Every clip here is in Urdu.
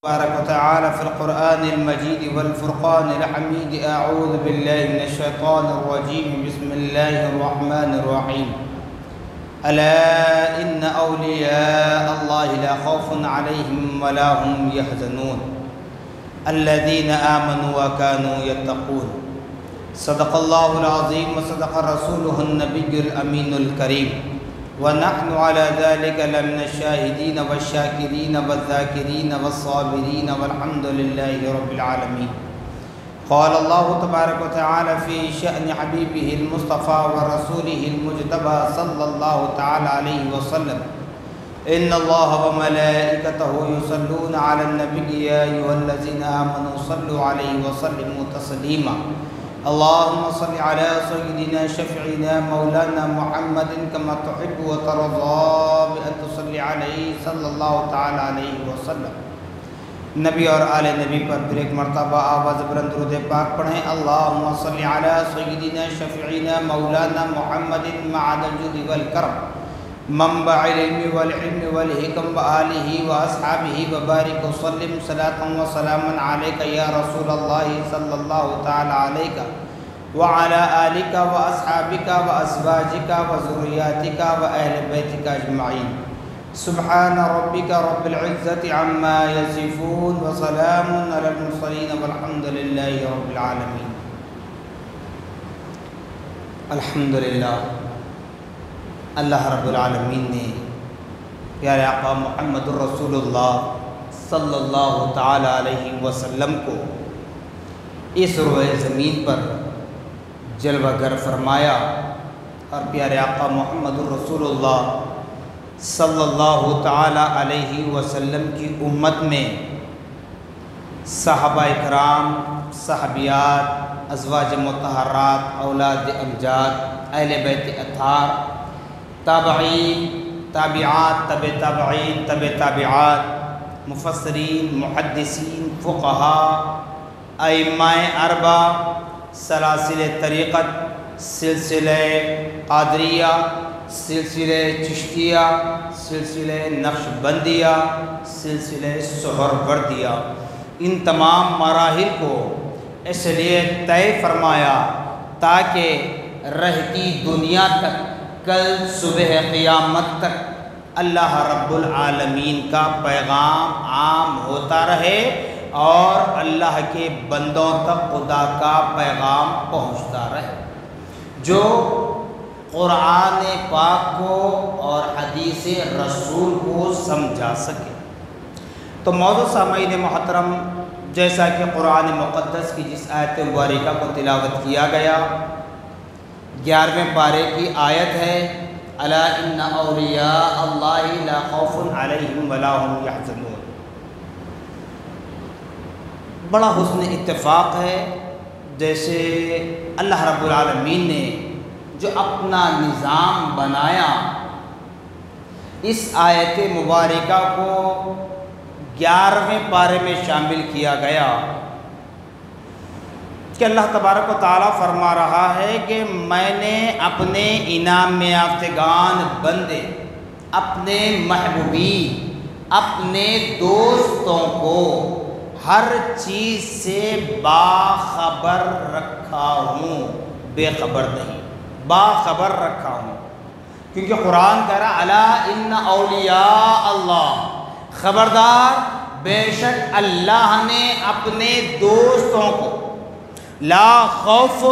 تبارك وتعالى في القرآن المجيد والفرقان الحميد. أعوذ بالله من الشيطان الرجيم. بسم الله الرحمن الرحيم. ألا إن أولياء الله لا خوف عليهم ولا هم يحزنون الذين آمنوا وكانوا يتقون. صدق الله العظيم وصدق رسوله النبي الأمين الكريم. ونحن على ذلك لمن الشاهدين والشاكرين والذاكرين والصابرين والحمد لله رب العالمين. قال الله تبارك وتعالى في شأن حبيبه المصطفى ورسوله المجتبى صلى الله تعالى عليه وسلم: إن الله وملائكته يصلون على النبي يا أيها الذين آمنوا صلوا عليه وسلموا تسليما. اللهم صل على سيدنا شفيعنا مولانا محمد كما تحب وترضى بأن تصلي عليه صلی اللہ تعالی علیہ وسلم. نبی اور آل نبی پر پھر ایک مرتبہ آواز بلند درود پاک پڑھیں. اللہم صل علی سیدنا شفیعنا مولانا محمد معد الجود والکرم منبع العلم والحلم والحکم وآلہ واصحابہ وبارک وسلم صلاۃ وسلاما علیک یا رسول اللہ صلی اللہ تعالی علیہ وعلى آلک واصحابک وازواجک وذریاتک واہل بیتک اجمعین. سبحان ربک رب العزة عما یصفون وسلام علی المرسلین والحمد للہ رب العالمین. الحمدللہ، اللہ رب العالمین نے پیارے آقا محمد الرسول اللہ صلی اللہ تعالی علیہ وسلم کو اس روئے زمین پر جلوہ گر فرمایا، اور پیارے آقا محمد الرسول اللہ صلی اللہ تعالی علیہ وسلم کی امت میں صحابہ اکرام، صحابیات، ازواج مطہرات، اولاد امجاد، اہل بیت اطہار، تابعین، تابعات، تبع تابعین، تبع تابعات، مفسرین، محدثین، فقہاء، ائمہ اربعہ، سلاسل طریقت، سلسلہ قادریہ، سلسلہ چشتیہ، سلسلہ نقشبندیہ، سلسلہ سہروردیہ، ان تمام مراحل کو اس لیے طے فرمایا تاکہ رہتی دنیا تک، کل صبح قیامت تک اللہ رب العالمین کا پیغام عام ہوتا رہے اور اللہ کے بندوں تک خدا کا پیغام پہنچتا رہے، جو قرآن پاک کو اور حدیث رسول کو سمجھا سکے. تو موضوع سامعین محترم، جیسا کہ قرآن مقدس کی جس آیت مبارکہ کو تلاوت کیا گیا، 11ویں پارے کی آیت ہے: الا ان اولیاء اللہ لا خوف علیہم ولا هم یحزنون. بڑا حسن اتفاق ہے، جیسے اللہ رب العالمین نے جو اپنا نظام بنایا، اس آیت مبارکہ کو 11ویں پارے میں شامل کیا گیا کہ اللہ تبارک و تعالیٰ فرما رہا ہے کہ میں نے اپنے انعام میں یافتگان بندے، اپنے محبوبین، اپنے دوستوں کو ہر چیز سے باخبر رکھا ہوں، بے خبر نہیں، باخبر رکھا ہوں. کیونکہ قرآن کہہ رہا الا ان اولیاء اللہ، خبردار بے شک اللہ نے اپنے دوستوں کو لا خوف،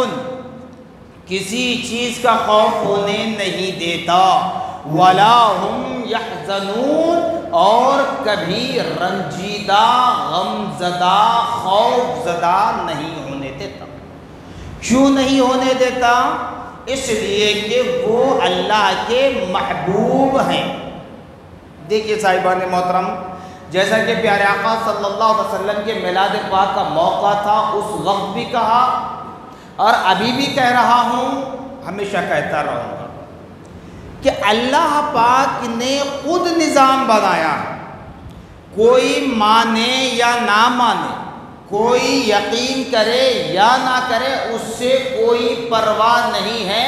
کسی چیز کا خوف ہونے نہیں دیتا، ولا هم یحزنون، اور کبھی رنجیدہ، غم زدہ، خوف زدہ نہیں ہونے دیتا. کیوں نہیں ہونے دیتا؟ اس لیے کہ وہ اللہ کے محبوب ہیں. دیکھیے صاحبان محترم، جیسا کہ پیارے آقا صلی اللہ علیہ وسلم کے میلاد پاک کا موقع تھا، اس وقت بھی کہا اور ابھی بھی کہہ رہا ہوں، ہمیشہ کہتا رہوں گا کہ اللہ پاک نے خود نظام بنایا ہے. کوئی مانے یا نہ مانے، کوئی یقین کرے یا نہ کرے، اس سے کوئی پرواہ نہیں ہے.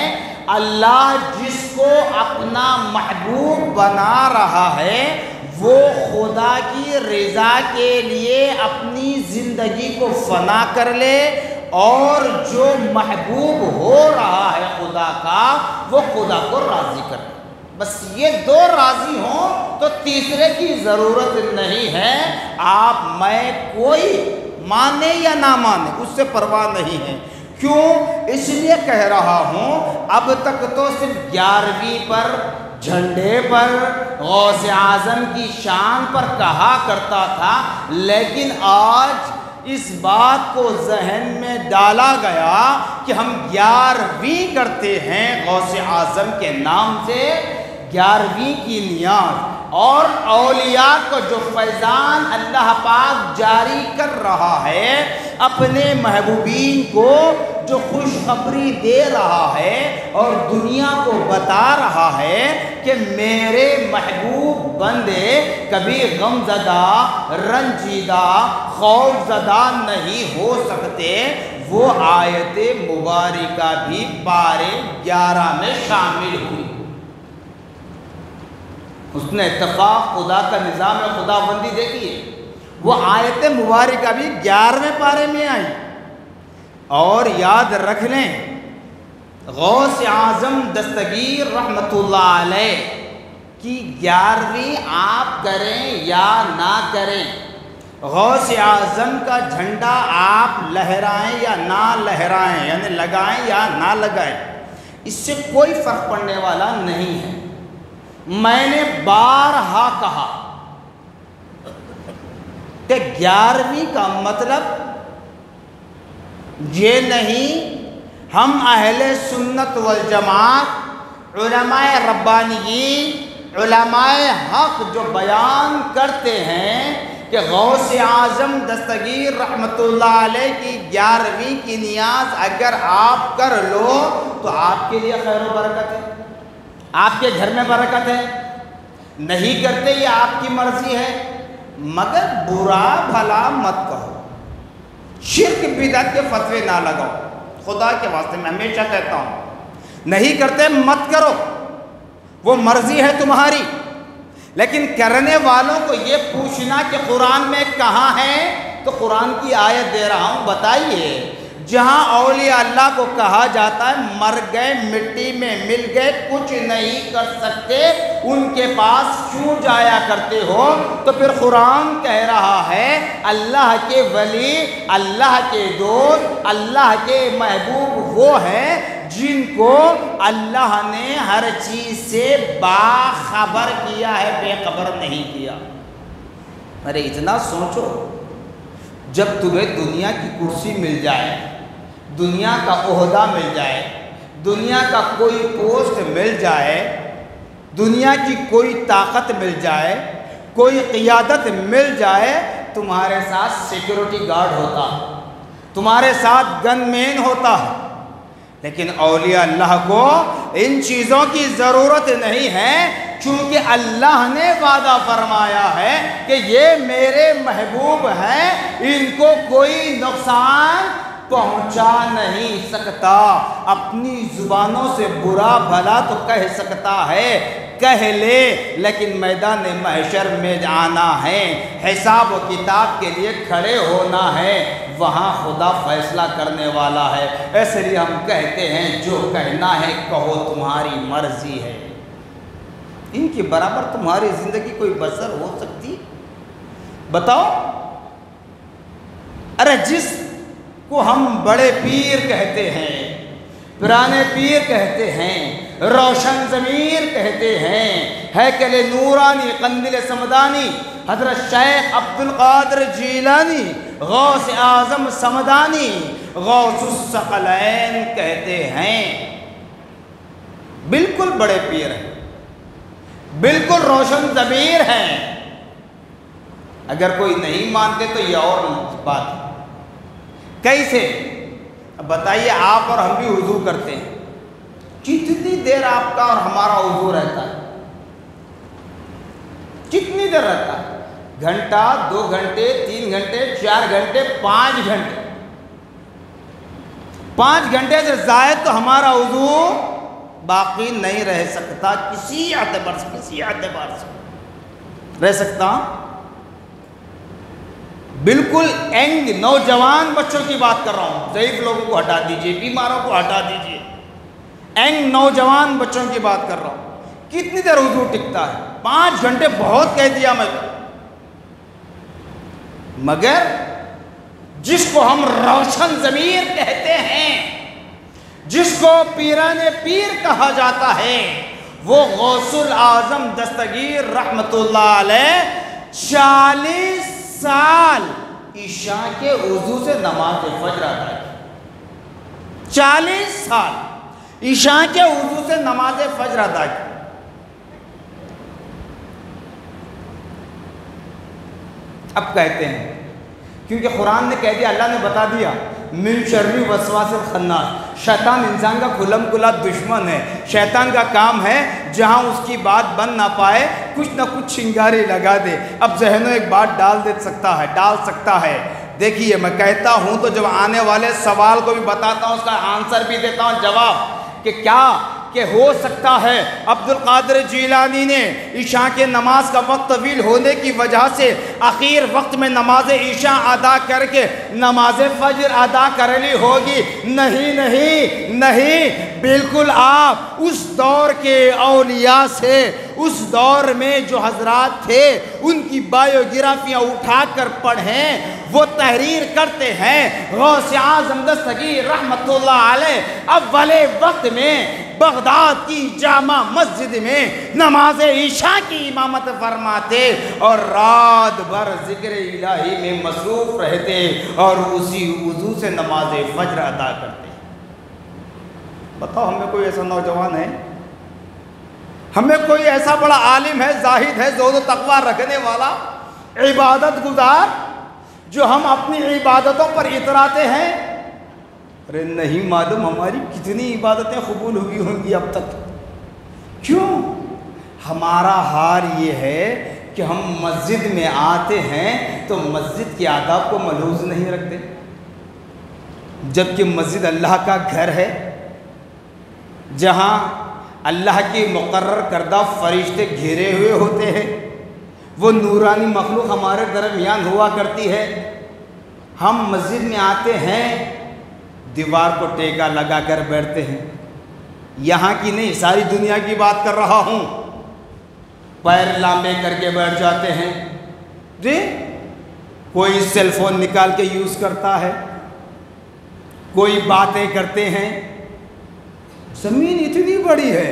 اللہ جس کو اپنا محبوب بنا رہا ہے وہ خدا کی رضا کے لیے اپنی زندگی کو فنا کر لے، اور جو محبوب ہو رہا ہے خدا کا وہ خدا کو راضی کر لے۔ بس یہ دو راضی ہوں تو تیسرے کی ضرورت نہیں ہے۔ آپ میں کوئی مانے یا نہ مانے اس سے پرواہ نہیں ہے۔ کیوں؟ اس لیے کہہ رہا ہوں، اب تک تو صرف 11ویں پر، جھنڈے پر، غوث اعظم کی شان پر کہا کرتا تھا، لیکن آج اس بات کو ذہن میں ڈالا گیا کہ ہم 11ویں کرتے ہیں غوث اعظم کے نام سے، 11ویں کی نیاز، اور اولیاء کو جو فیضان اللہ پاک جاری کر رہا ہے، اپنے محبوبین کو جو خوشخبری دے رہا ہے اور دنیا کو بتا رہا ہے کہ میرے محبوب بندے کبھی غم زدہ، رنجیدہ، خوف زدہ نہیں ہو سکتے، وہ آیت مبارکہ بھی پارے 11 میں شامل ہوئی۔ اس نے اتفاق خدا کا نظام خدا بندی دیکھی ہے، وہ آیت مبارکہ بھی 11ویں پارے میں آئی۔ اور یاد رکھ لیں، غوث اعظم دستگیر رحمۃ اللہ علیہ کی 11ویں آپ کریں یا نہ کریں، غوث اعظم کا جھنڈا آپ لہرائیں یا نہ لہرائیں، یعنی لگائیں یا نہ لگائیں، اس سے کوئی فرق پڑنے والا نہیں ہے۔ میں نے بارہا کہا کہ 11ویں کا مطلب یہ نہیں ہم اہل سنت والجماعت، علماء ربانیین، علماء حق جو بیان کرتے ہیں کہ غوث اعظم دستگیر رحمۃ اللہ علیہ کی 11ویں کی نیاز اگر آپ کر لو تو آپ کے لیے خیر و برکت ہے، آپ کے گھر میں برکت ہے، نہیں کرتے یہ آپ کی مرضی ہے، مگر برا بھلا مت کہو، شرک بدعت کے فتوے نہ لگاؤ۔ خدا کے واسطے میں ہمیشہ کہتا ہوں، نہیں کرتے مت کرو، وہ مرضی ہے تمہاری، لیکن کرنے والوں کو یہ پوچھنا کہ قرآن میں کہاں ہے، تو قرآن کی آیت دے رہا ہوں، بتائیے جہاں اولیاء اللہ کو کہا جاتا ہے مر گئے، مٹی میں مل گئے، کچھ نہیں کر سکتے، ان کے پاس کیوں جایا کرتے ہو؟ تو پھر قرآن کہہ رہا ہے اللہ کے ولی، اللہ کے دوست، اللہ کے محبوب وہ ہیں جن کو اللہ نے ہر چیز سے باخبر کیا ہے، بے خبر نہیں کیا۔ ارے اتنا سوچو، جب تمہیں دنیا کی کرسی مل جائے، دنیا کا عہدہ مل جائے، دنیا کا کوئی پوسٹ مل جائے، دنیا کی کوئی طاقت مل جائے، کوئی قیادت مل جائے، تمہارے ساتھ سیکیورٹی گارڈ ہوتا، تمہارے ساتھ گن مین ہوتا، لیکن اولیاء اللہ کو ان چیزوں کی ضرورت نہیں ہے، چونکہ اللہ نے وعدہ فرمایا ہے کہ یہ میرے محبوب ہیں، ان کو کوئی نقصان پہنچا نہیں سکتا۔ اپنی زبانوں سے برا بھلا تو کہہ سکتا ہے، کہہ لے، لیکن میدان محشر میں آنا ہے، حساب و کتاب کے لیے کھڑے ہونا ہے، وہاں خدا فیصلہ کرنے والا ہے۔ اس لیے ہم کہتے ہیں جو کہنا ہے کہو، تمہاری مرضی ہے۔ ان کے برابر تمہاری زندگی کوئی بسر ہو سکتی؟ بتاؤ۔ ارے جس کو ہم بڑے پیر کہتے ہیں، پرانے پیر کہتے ہیں، روشن ضمیر کہتے ہیں، ہیکل نورانی، قندیل سمدانی، حضرت شیخ عبد القادر جیلانی، غوث اعظم سمدانی، غوث الثقلین کہتے ہیں، بالکل بڑے پیر ہیں، بالکل روشن ضمیر ہیں۔ اگر کوئی نہیں مانتے تو یہ اور بات ہے۔ کیسے؟ اب بتائیے، آپ اور ہم بھی وضو کرتے ہیں، کتنی دیر آپ کا اور ہمارا وضو رہتا ہے؟ کتنی دیر رہتا ہے؟ گھنٹہ، 2 گھنٹے، 3 گھنٹے، 4 گھنٹے، 5 گھنٹے۔ 5 گھنٹے سے زائد تو ہمارا وضو باقی نہیں رہ سکتا کسی اعتبار سے، کسی اعتبار سے۔ رہ سکتا؟ بالکل اینگ نوجوان بچوں کی بات کر رہا ہوں، ضعیف لوگوں کو ہٹا دیجئے، بیماروں کو ہٹا دیجئے، اینگ نوجوان بچوں کی بات کر رہا ہوں۔ کتنی دیر وضو ٹکتا ہے؟ 5 گھنٹے بہت کہہ دیا میں تو، مگر جس کو ہم روشن ضمیر کہتے ہیں، جس کو پیران پیر کہا جاتا ہے، وہ غوث الاعظم دستگیر رحمت اللہ علیہ 40 سال عشاء کے وضو سے نماز فجر ادا کی، 40 سال عشاء کے وضو سے نماز فجر ادا کی۔ اب کہتے ہیں کیونکہ قرآن نے کہہ دیا، اللہ نے بتا دیا، من شر وسواس الخناس، شیطان انسان کا کھلم کھلا دشمن ہے۔ شیطان کا کام ہے جہاں اس کی بات بن نہ پائے کچھ نہ کچھ چنگاری لگا دے۔ اب ذہنوں ایک بات ڈال سکتا ہے۔ دیکھیے میں کہتا ہوں تو جب آنے والے سوال کو بھی بتاتا ہوں، اس کا آنسر بھی دیتا ہوں، جواب کہ کیا کہ ہو سکتا ہے عبد القادر جیلانی نے عشاء کے نماز کا وقت طویل ہونے کی وجہ سے اخیر وقت میں نماز عشاء ادا کر کے نماز فجر ادا کر لی ہوگی؟ نہیں، بالکل آپ اس دور کے اولیاء سے، اس دور میں جو حضرات تھے ان کی بایوگرافیاں اٹھا کر پڑھیں، وہ تحریر کرتے ہیں غوث اعظم دستگیر رحمت اللہ علیہ اول وقت میں بغداد کی جامع مسجد میں نماز عشاء کی امامت فرماتے اور رات بھر ذکر الہی میں مصروف رہتے اور اسی وضو سے نماز فجر ادا کرتے۔ بتاؤ ہمیں کوئی ایسا نوجوان ہے، ہمیں کوئی ایسا بڑا عالم ہے، زاہد ہے، زہد و تقوی رکھنے والا، عبادت گزار، جو ہم اپنی عبادتوں پر اتراتے ہیں؟ ارے نہیں معلوم ہماری کتنی عبادتیں قبول ہوئی ہوں گی اب تک۔ کیوں؟ ہمارا حال یہ ہے کہ ہم مسجد میں آتے ہیں تو مسجد کے آداب کو ملحوظ نہیں رکھتے، جبکہ مسجد اللہ کا گھر ہے، جہاں اللہ کی مقرر کردہ فرشتے گھیرے ہوئے ہوتے ہیں، وہ نورانی مخلوق ہمارے درمیان ہوا کرتی ہے۔ ہم مسجد میں آتے ہیں، دیوار کو ٹیکا لگا کر بیٹھتے ہیں، یہاں کی نہیں ساری دنیا کی بات کر رہا ہوں، پیر لامبے کر کے بیٹھ جاتے ہیں، جی کوئی سیل فون نکال کے یوز کرتا ہے، کوئی باتیں کرتے ہیں۔ زمین اتنی بڑی ہے،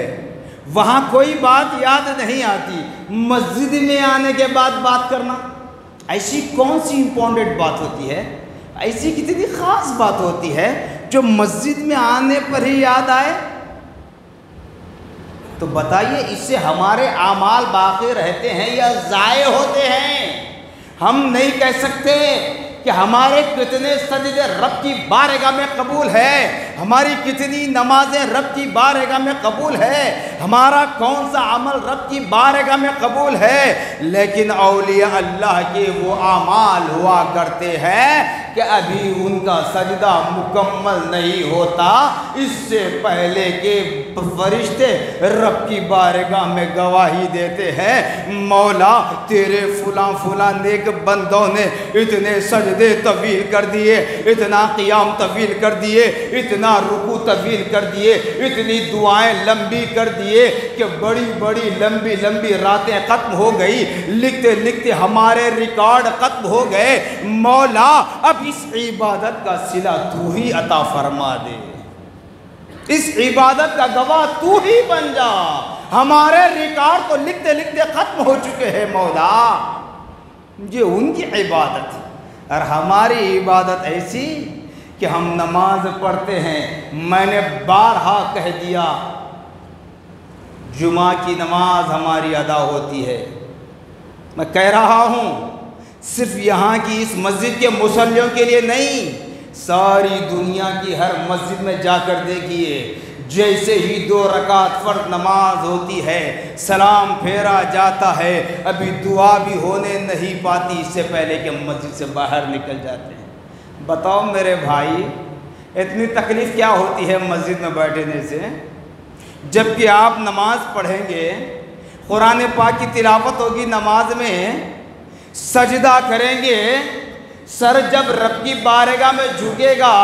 وہاں کوئی بات یاد نہیں آتی، مسجد میں آنے کے بعد بات کرنا ایسی کون سی امپورٹنٹ بات ہوتی ہے، ایسی کتنی خاص بات ہوتی ہے جو مسجد میں آنے پر ہی یاد آئے؟ تو بتائیے اس سے ہمارے اعمال باقی رہتے ہیں یا ضائع ہوتے ہیں؟ ہم نہیں کہہ سکتے کہ ہمارے کتنے سجدے رب کی بارگاہ میں قبول ہے، ہماری کتنی نمازیں رب کی بارگاہ میں قبول ہے، ہمارا کون سا عمل رب کی بارگاہ میں قبول ہے، لیکن اولیاء اللہ کے وہ اعمال ہوا کرتے ہیں کہ ابھی ان کا سجدہ مکمل نہیں ہوتا، اس سے پہلے کہ فرشتے رب کی بارگاہ میں گواہی دیتے ہیں، مولا تیرے فلاں فلاں نیک بندوں نے اتنے سجدے طویل کر دیے، اتنا قیام طویل کر دیے، اتنا رکوع طویل کر دیے، اتنی دعائیں لمبی کر دیے کہ بڑی بڑی لمبی لمبی راتیں ختم ہو گئی، لکھتے لکھتے ہمارے ریکارڈ ختم ہو گئے، مولا اب اس عبادت کا صلہ تو ہی عطا فرما دے، اس عبادت کا گواہ تو ہی بن جا، ہمارے ریکارڈ تو لکھتے لکھتے ختم ہو چکے ہیں مولا۔ یہ ان کی عبادت ہے اور ہماری عبادت ایسی کہ ہم نماز پڑھتے ہیں، میں نے بارہا کہہ دیا جمعہ کی نماز ہماری ادا ہوتی ہے، میں کہہ رہا ہوں صرف یہاں کی اس مسجد کے مصلیوں کے لیے نہیں، ساری دنیا کی ہر مسجد میں جا کر دیکھیے، جیسے ہی 2 رکعت فرض نماز ہوتی ہے، سلام پھیرا جاتا ہے، ابھی دعا بھی ہونے نہیں پاتی اس سے پہلے کہ مسجد سے باہر نکل جاتے ہیں۔ بتاؤ میرے بھائی اتنی تکلیف کیا ہوتی ہے مسجد میں بیٹھنے سے؟ جبکہ آپ نماز پڑھیں گے، قرآن پاک کی تلاوت ہوگی، نماز میں سجدہ کریں گے، سر جب رب کی بارگاہ میں جھکے گا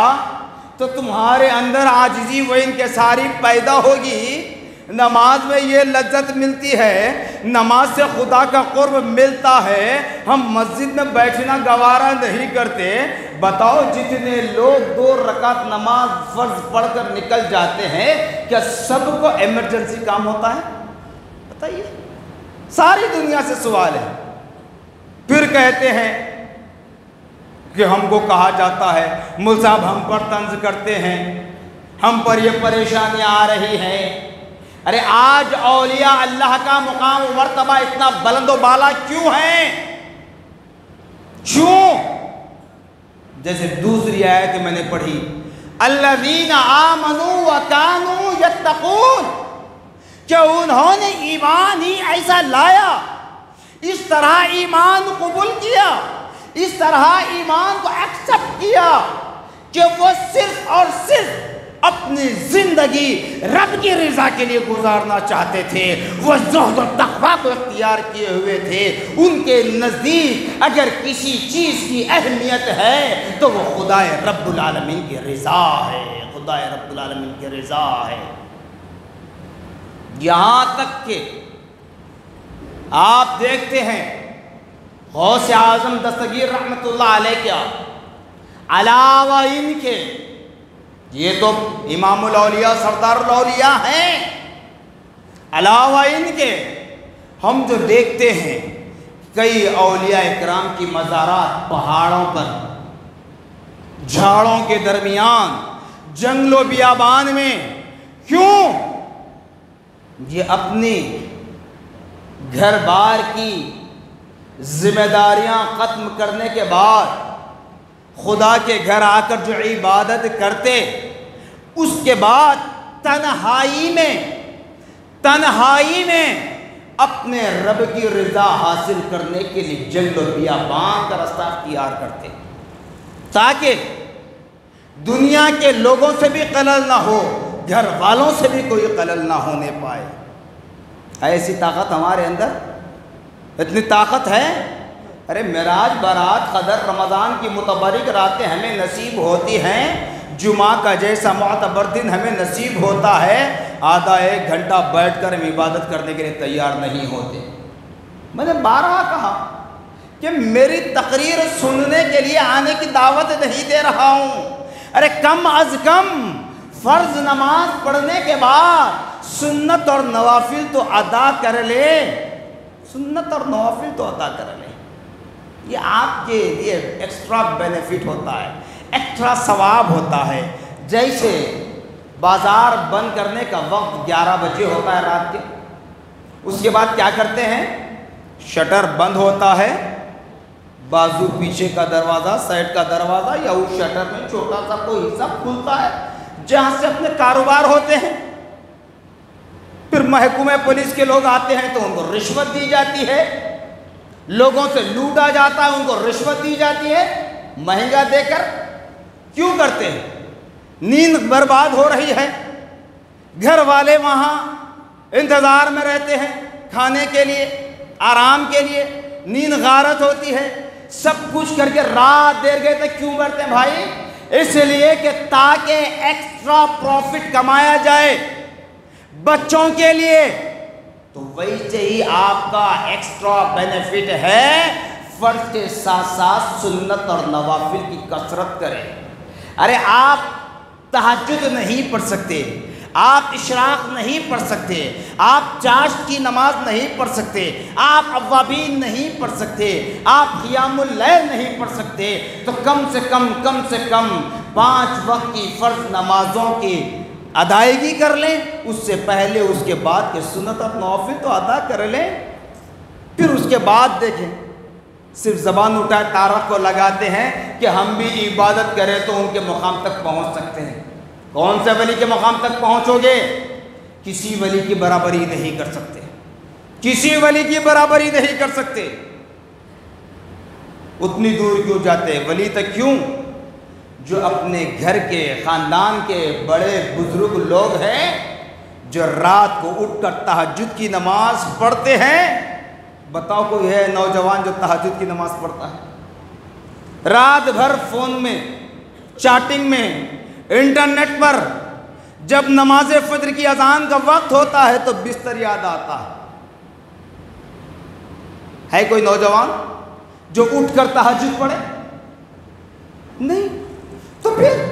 تو تمہارے اندر عاجزی و انکساری پیدا ہوگی۔ نماز میں یہ لذت ملتی ہے، نماز سے خدا کا قرب ملتا ہے۔ ہم مسجد میں بیٹھنا گوارا نہیں کرتے۔ بتاؤ جتنے لوگ 2 رکعت نماز فرض پڑھ کر نکل جاتے ہیں، کیا سب کو ایمرجنسی کام ہوتا ہے؟ بتائیے، ساری دنیا سے سوال ہے۔ پھر کہتے ہیں کہ ہم کو کہا جاتا ہے مول صاحب ہم پر طنز کرتے ہیں، ہم پر یہ پریشانیاں آ رہی ہیں۔ ارے آج اولیاء اللہ کا مقام و مرتبہ اتنا بلند و بالا کیوں ہے؟ کیوں؟ جیسے دوسری آیت میں نے پڑھی، الذین آمنوا وکانوا یتقون، کہ انہوں نے ایمان ہی ایسا لایا، اس طرح ایمان قبول کیا، اس طرح ایمان کو ایکسپٹ کیا کہ وہ صرف اور صرف اپنی زندگی رب کی رضا کے لیے گزارنا چاہتے تھے، وہ زہد و تقویٰ کو اختیار کیے ہوئے تھے۔ ان کے نزدیک اگر کسی چیز کی اہمیت ہے تو وہ خدائے رب العالمین کی رضا ہے، خدائے رب العالمین کی رضا ہے۔ یہاں تک کہ آپ دیکھتے ہیں غوث اعظم دستگیر رحمت اللہ علیہ کیا علاوہ ان کے، یہ تو امام الاولیاء سردار الاولیاء ہیں، علاوہ ان کے ہم جو دیکھتے ہیں کئی اولیاء اکرام کی مزارات پہاڑوں پر، جھاڑوں کے درمیان، جنگل و بیابان میں، کیوں؟ یہ اپنی گھر بار کی ذمہ داریاں ختم کرنے کے بعد خدا کے گھر آ کر جو عبادت کرتے، اس کے بعد تنہائی میں اپنے رب کی رضا حاصل کرنے کے لیے جنگل و بیابان کا راستہ اختیار کرتے، تاکہ دنیا کے لوگوں سے بھی خلل نہ ہو، گھر والوں سے بھی کوئی خلل نہ ہونے پائے۔ ایسی طاقت ہمارے اندر، اتنی طاقت ہے۔ ارے معراج، برات، قدر، رمضان کی متبرک راتیں ہمیں نصیب ہوتی ہیں، جمعہ کا جیسا معتبر دن ہمیں نصیب ہوتا ہے، آدھا 1 گھنٹہ بیٹھ کر ہم عبادت کرنے کے لیے تیار نہیں ہوتے۔ میں نے بارہا کہا کہ میری تقریر سننے کے لیے آنے کی دعوت نہیں دے رہا ہوں۔ ارے کم از کم فرض نماز پڑھنے کے بعد سنت اور نوافل تو ادا کر لے، سنت اور نوافل تو ادا کر لے۔ یہ آپ کے لیے ایکسٹرا بینیفٹ ہوتا ہے، ایکسٹرا ثواب ہوتا ہے۔ جیسے بازار بند کرنے کا وقت 11 بجے ہوتا ہے رات کے، اس کے بعد کیا کرتے ہیں؟ شٹر بند ہوتا ہے، بازو پیچھے کا دروازہ، سائڈ کا دروازہ یا اس شٹر میں چھوٹا سا کوئی حصہ کھلتا ہے جہاں سے اپنے کاروبار ہوتے ہیں۔ پھر محکمہ پولیس کے لوگ آتے ہیں تو ان کو رشوت دی جاتی ہے، لوگوں سے لوٹا جاتا ہے، ان کو رشوت دی جاتی ہے مہنگا دے کر۔ کیوں کرتے ہیں؟ نیند برباد ہو رہی ہے، گھر والے وہاں انتظار میں رہتے ہیں کھانے کے لیے، آرام کے لیے، نیند غارت ہوتی ہے، سب کچھ کر کے رات دیر گئے تک کیوں کرتے ہیں بھائی؟ اس لیے کہ تاکہ ایکسٹرا پروفٹ کمایا جائے بچوں کے لیے۔ تو ویسے ہی آپ کا ایکسٹرا بینیفٹ ہے فرض کے ساتھ ساتھ سنت اور نوافل کی کثرت کریں۔ ارے آپ تہجد نہیں پڑھ سکتے، آپ اشراق نہیں پڑھ سکتے، آپ چاشت کی نماز نہیں پڑھ سکتے، آپ اوابین نہیں پڑھ سکتے، آپ قیام اللیل نہیں پڑھ سکتے، تو کم سے کم 5 وقت کی فرض نمازوں کی ادائیگی کر لیں، اس سے پہلے اس کے بعد کے سنت اور نوافل تو ادا کر لیں۔ پھر اس کے بعد دیکھیں، صرف زبان اٹھائے تعارف کو لگاتے ہیں کہ ہم بھی عبادت کریں تو ان کے مقام تک پہنچ سکتے ہیں۔ کون سے ولی کے مقام تک پہنچو گے؟ کسی ولی کی برابری نہیں کر سکتے، کسی ولی کی برابری نہیں کر سکتے۔ اتنی دور کیوں جاتے ہیں؟ ولی تک کیوں؟ جو اپنے گھر کے، خاندان کے بڑے بزرگ لوگ ہیں، جو رات کو اٹھ کر تہجد کی نماز پڑھتے ہیں. بتاؤ کوئی ہے نوجوان جو تہجد کی نماز پڑھتا ہے؟ رات بھر فون میں، چیٹنگ میں، انٹرنیٹ پر، جب نماز فجر کی اذان کا وقت ہوتا ہے تو بستر یاد آتا ہے کوئی نوجوان جو اٹھ کر تہجد پڑھے؟ نہیں. تو پھر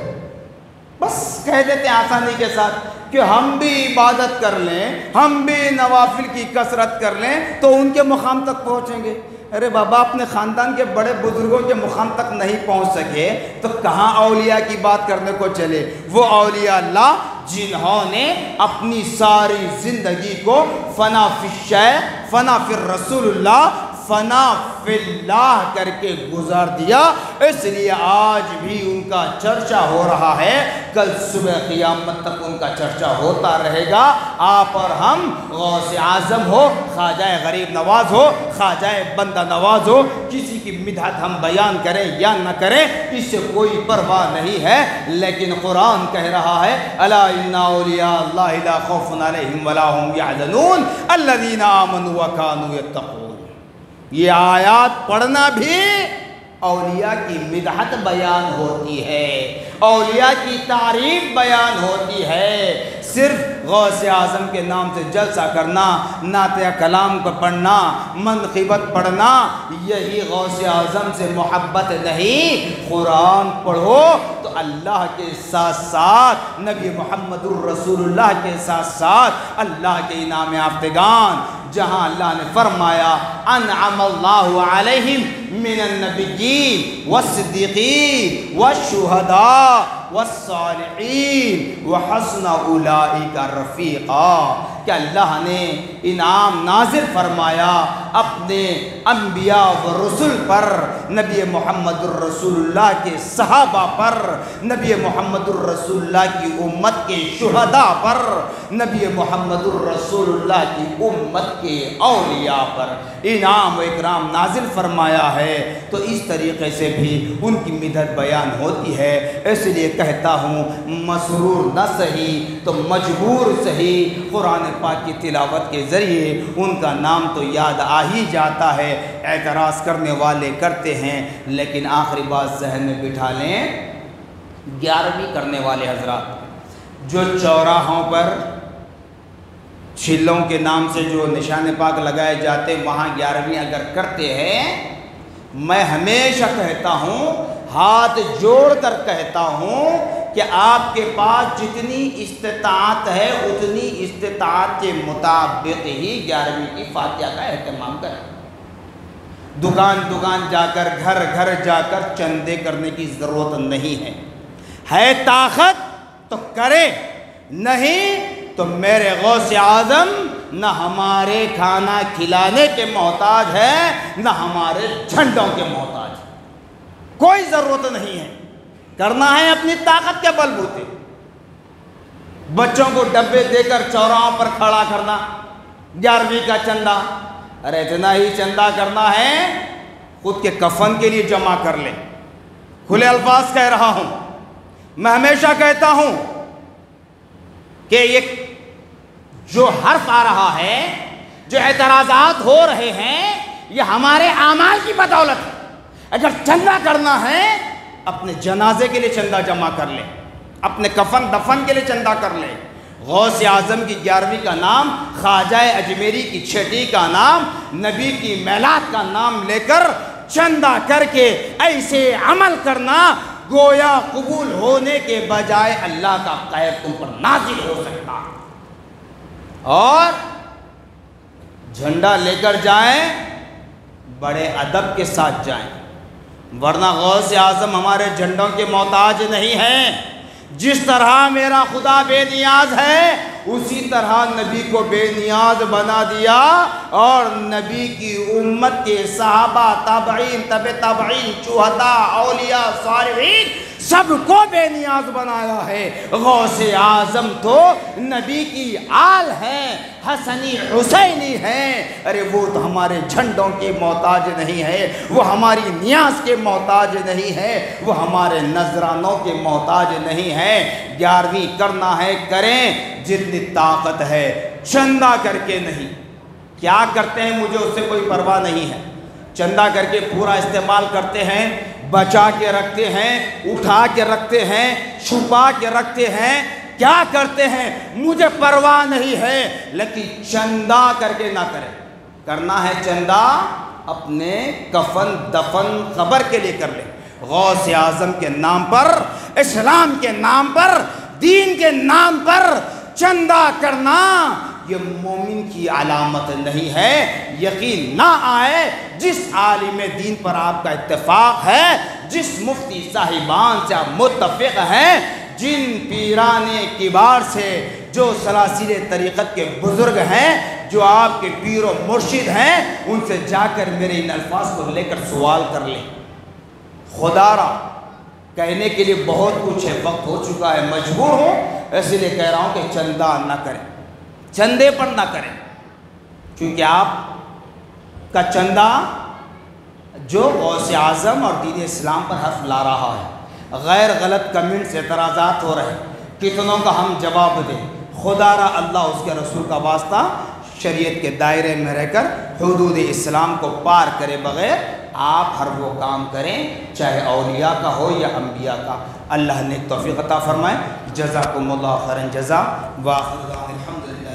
بس کہہ دیتے ہیں آسانی کے ساتھ کہ ہم بھی عبادت کر لیں، ہم بھی نوافل کی کثرت کر لیں تو ان کے مقام تک پہنچیں گے. ارے بابا، اپنے خاندان کے بڑے بزرگوں کے مقام تک نہیں پہنچ سکے تو کہاں اولیاء کی بات کرنے کو چلے. وہ اولیاء اللہ جنہوں نے اپنی ساری زندگی کو فنا فی الشیخ، فنا فی الرسول اللہ، فنا فی اللہ کر کے گزار دیا. اس لیے آج بھی ان کا چرچا ہو رہا ہے، کل صبح قیامت تک ان کا چرچا ہوتا رہے گا. آپ اور ہم غوث اعظم ہو، خواجہ غریب نواز ہو، خواجہ بندہ نواز ہو، کسی کی مدحت ہم بیان کریں یا نہ کریں اس سے کوئی پرواہ نہیں ہے. لیکن قرآن کہہ رہا ہے الا ان اولیاء اللہ لا خوف علیہم ولا هم يحزنون الذین آمنوا وكانوا يتقون. یہ آیات پڑھنا بھی اولیاء کی مدحت بیان ہوتی ہے، اولیاء کی تعریف بیان ہوتی ہے. صرف غوث اعظم کے نام سے جلسہ کرنا، نعت کلام کو پڑھنا، منقبت پڑھنا، یہی غوث اعظم سے محبت نہیں. قرآن پڑھو تو اللہ کے ساتھ ساتھ نبی محمد الرسول اللہ کے ساتھ ساتھ اللہ کے انعام یافتگان، جہاں اللہ نے فرمایا انعم اللہ علیہم من النبیین والصدیقین والشہداء والصالحین وحسن اولئک رفیقا، کہ اللہ نے انعام نازل فرمایا اپنے انبیاء و رسل پر، نبی محمد الرسول اللہ کے صحابہ پر، نبی محمد الرسول اللہ کی امت کے شہداء پر، نبی محمد الرسول اللہ کی امت کے اولیاء پر انعام و اکرام نازل فرمایا ہے. تو اس طریقے سے بھی ان کی مدحت بیان ہوتی ہے. اس لیے کہتا ہوں مسرور نہ سہی تو مجبور سہی، قرآن پاک کی تلاوت کے ذریعے ان کا نام تو یاد آ ہی جاتا ہے. اعتراض کرنے والے کرتے ہیں، لیکن آخری بات ذہن میں بٹھا لیں، 11ویں کرنے والے حضرات جو چوراہوں پر چھلوں کے نام سے جو نشان پاک لگائے جاتے وہاں 11ویں اگر کرتے ہیں، میں ہمیشہ کہتا ہوں، ہاتھ جوڑ کر کہتا ہوں کہ آپ کے پاس جتنی استطاعت ہے اتنی استطاعت کے مطابق ہی 11ویں کی فاتحہ کا اہتمام کریں. دکان دکان جا کر، گھر گھر جا کر چندے کرنے کی ضرورت نہیں ہے. ہے طاقت تو کرے، نہیں تو میرے غوث اعظم نہ ہمارے کھانا کھلانے کے محتاج ہے، نہ ہمارے جھنڈوں کے محتاج ہے. کوئی ضرورت نہیں ہے. کرنا ہے اپنی طاقت کے بلبوتے. بچوں کو ڈبے دے کر چوراہوں پر کھڑا کرنا، 11ویں کا چندہ. ارے اتنا ہی چندہ کرنا ہے، خود کے کفن کے لیے جمع کر لیں. کھلے الفاظ کہہ رہا ہوں. میں ہمیشہ کہتا ہوں کہ یہ جو حرف آ رہا ہے، جو اعتراضات ہو رہے ہیں، یہ ہمارے اعمال کی بدولت ہے. اگر چندہ کرنا ہے اپنے جنازے کے لیے چندہ جمع کر لیں، اپنے کفن دفن کے لیے چندہ کر لیں. غوث اعظم کی 11ویں کا نام، خواجہ اجمیری کی 6ٹی کا نام، نبی کی میلاد کا نام لے کر چندہ کر کے ایسے عمل کرنا گویا قبول ہونے کے بجائے اللہ کا قہر تم پر نازل ہو سکتا. اور جھنڈا لے کر جائیں، بڑے ادب کے ساتھ جائیں، ورنہ غوث اعظم ہمارے جھنڈوں کے محتاج نہیں ہیں. جس طرح میرا خدا بے نیاز ہے اسی طرح نبی کو بے نیاز بنا دیا، اور نبی کی امت کے صحابہ، تابعین، تبع تابعین، شہداء، اولیاء، صالحین سب کو بے نیاز بنایا ہے۔ غوث اعظم تو نبی کی آل ہیں، حسنی حسینی ہیں۔ ارے وہ تو ہمارے جھنڈوں کے محتاج نہیں ہے، وہ ہماری نیاز کے محتاج نہیں ہے، وہ ہمارے نذرانوں کے محتاج نہیں ہے۔ 11ویں کرنا ہے کریں جتنی طاقت ہے، چندہ کر کے نہیں۔ کیا کرتے ہیں مجھے اس سے کوئی پرواہ نہیں ہے، چندہ کر کے پورا استعمال کرتے ہیں، بچا کے رکھتے ہیں، اٹھا کے رکھتے ہیں، چھپا کے رکھتے ہیں، کیا کرتے ہیں مجھے پرواہ نہیں ہے، لیکن چندہ کر کے نہ کریں۔ کرنا ہے چندہ اپنے کفن دفن قبر کے لیے کر لیں۔ غوث اعظم کے نام پر، اسلام کے نام پر، دین کے نام پر چندہ کرنا یہ مومن کی علامت نہیں ہے۔ یقین نہ آئے جس عالم دین پر آپ کا اتفاق ہے، جس مفتی صاحبان سے آپ متفق ہیں، جن پیران کبار سے جو سلاسل طریقت کے بزرگ ہیں، جو آپ کے پیر و مرشد ہیں، ان سے جا کر میرے ان الفاظ کو لے کر سوال کر لیں۔ خدا را کہنے کے لیے بہت کچھ ہے، وقت ہو چکا ہے، مجبور ہوں، اس لیے کہہ رہا ہوں کہ چندہ نہ کریں، چندے پر نہ کریں، کیونکہ آپ کا چندہ جو غوث اعظم اور دین اسلام پر حرف لا رہا ہے، غیر غلط کمنٹس اعتراضات ہو رہے ہیں، کتنوں کا ہم جواب دیں؟ خدا را اللہ اس کے رسول کا واسطہ شریعت کے دائرے میں رہ کر حدود اسلام کو پار کرے بغیر آپ ہر وہ کام کریں چاہے اولیاء کا ہو یا انبیاء کا۔ اللہ نے توفیق عطا فرمائے۔ جزاکم اللہ خیرا جزا، وآخر دعوانا الحمدللہ۔